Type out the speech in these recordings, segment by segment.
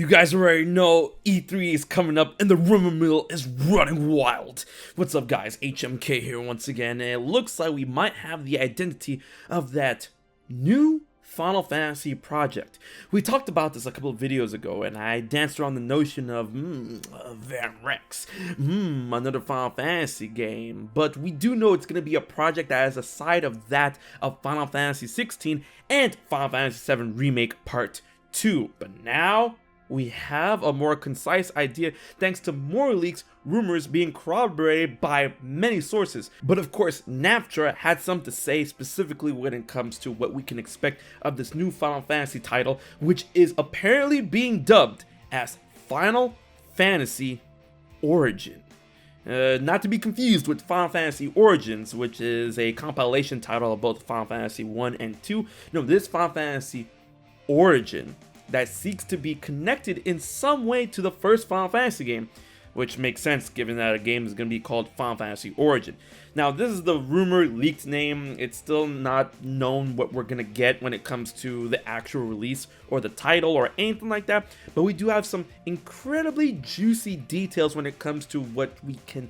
You guys already know E3 is coming up and the rumor mill is running wild. What's up guys, HMK here once again, and it looks like we might have the identity of that new Final Fantasy project. We talked about this a couple of videos ago and I danced around the notion of Van Rex, another Final Fantasy game, but we do know it's going to be a project that is a side of that of Final Fantasy 16 and Final Fantasy 7 Remake Part 2. But now we have a more concise idea thanks to more leaks, rumors being corroborated by many sources. But of course, NAFTRA had something to say specifically when it comes to what we can expect of this new Final Fantasy title, which is apparently being dubbed as Final Fantasy Origin. Not to be confused with Final Fantasy Origins, which is a compilation title of both Final Fantasy 1 and 2. No, this Final Fantasy Origin that seeks to be connected in some way to the first Final Fantasy game, which makes sense given that a game is going to be called Final Fantasy Origin. Now, this is the rumored leaked name. It's still not known what we're going to get when it comes to the actual release or the title or anything like that, but we do have some incredibly juicy details when it comes to what we can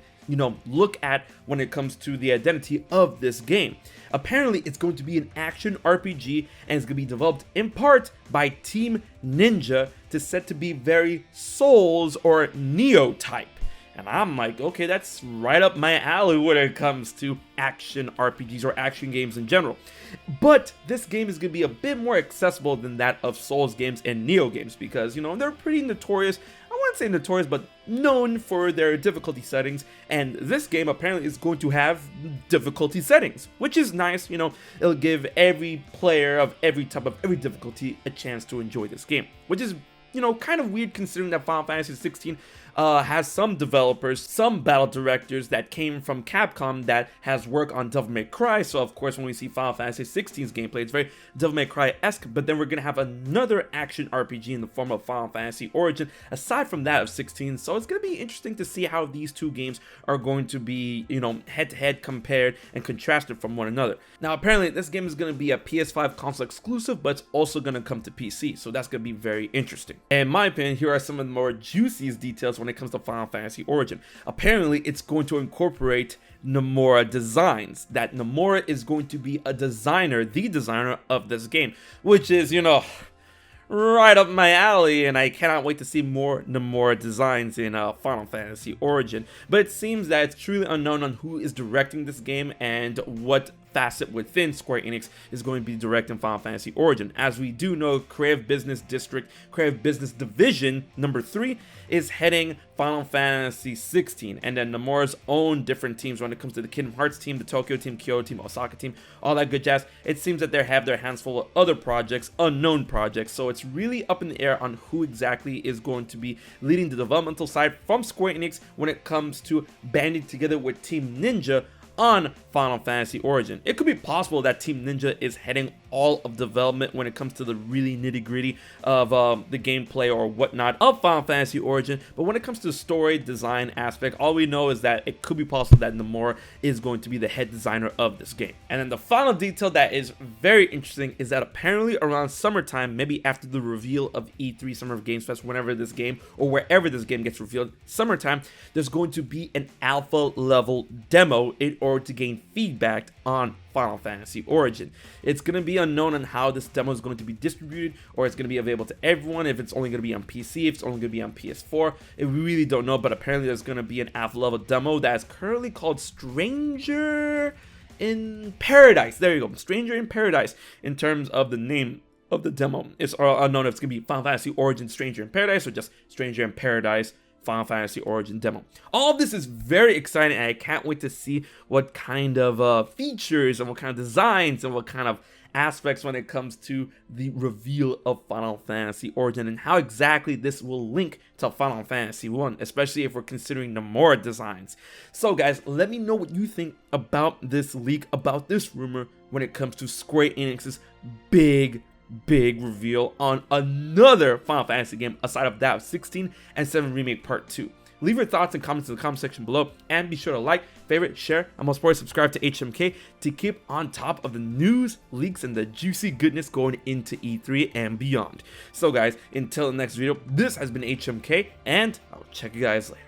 look at when it comes to the identity of this game. Apparently, it's going to be an action RPG and it's going to be developed in part by Team Ninja to set to be very Souls or Neo type. And I'm like, okay, that's right up my alley when it comes to action RPGs or action games in general. But this game is going to be a bit more accessible than that of Souls games and Neo games because, they're pretty notorious. I wouldn't say notorious, but known for their difficulty settings. And this game apparently is going to have difficulty settings, which is nice. It'll give every player of every type of every difficulty a chance to enjoy this game, which is kind of weird considering that Final Fantasy 16 has some developers, some battle directors that came from Capcom that has work on Devil May Cry. So of course when we see Final Fantasy 16's gameplay, it's very Devil May Cry-esque, but then we're going to have another action RPG in the form of Final Fantasy Origin, aside from that of 16. So it's going to be interesting to see how these two games are going to be, head-to-head compared and contrasted from one another. Now apparently this game is going to be a PS5 console exclusive, but it's also going to come to PC, so that's going to be very interesting. In my opinion, here are some of the more juiciest details when it comes to Final Fantasy Origin. Apparently, it's going to incorporate Nomura designs. That Nomura is going to be a designer, the designer of this game, which is, right up my alley, and I cannot wait to see more Nomura designs in Final Fantasy Origin. But it seems that it's truly unknown on who is directing this game and what facet within Square Enix is going to be directing Final Fantasy Origin. As we do know, Creative Business Division number 3 is heading Final Fantasy 16, and then Nomura's own different teams when it comes to the Kingdom Hearts team, the Tokyo team, Kyoto team, Osaka team, all that good jazz. It seems that they have their hands full of other projects, unknown projects, so it's really up in the air on who exactly is going to be leading the developmental side from Square Enix when it comes to banding together with Team Ninja on Final Fantasy Origin. It could be possible that Team Ninja is heading all of development when it comes to the really nitty-gritty of the gameplay or whatnot of Final Fantasy Origin, but when it comes to the story design aspect, all we know is that it could be possible that Nomura is going to be the head designer of this game. And then the final detail that is very interesting is that apparently around summertime, maybe after the reveal of E3 Summer of Games Fest, whenever this game or wherever this game gets revealed, summertime, there's going to be an alpha level demo in order to gain feedback on Final Fantasy Origin. It's going to be unknown on how this demo is going to be distributed, or it's going to be available to everyone, if it's only going to be on PC, if it's only going to be on PS4. We really don't know, but apparently there's going to be an alpha level demo that is currently called Stranger in Paradise. There you go, Stranger in Paradise in terms of the name of the demo. It's unknown if it's going to be Final Fantasy Origin Stranger in Paradise or just Stranger in Paradise Final Fantasy Origin demo. All of this is very exciting and I can't wait to see what kind of features and what kind of designs and what kind of aspects when it comes to the reveal of Final Fantasy Origin and how exactly this will link to Final Fantasy 1, especially if we're considering Nomura designs. So guys, let me know what you think about this leak, about this rumor when it comes to Square Enix's big reveal on another Final Fantasy game aside of that of 16 and 7 Remake Part 2. Leave your thoughts and comments in the comment section below, and be sure to like, favorite, share, and most importantly, subscribe to HMK to keep on top of the news, leaks, and the juicy goodness going into E3 and beyond. So guys, until the next video, this has been HMK, and I'll check you guys later.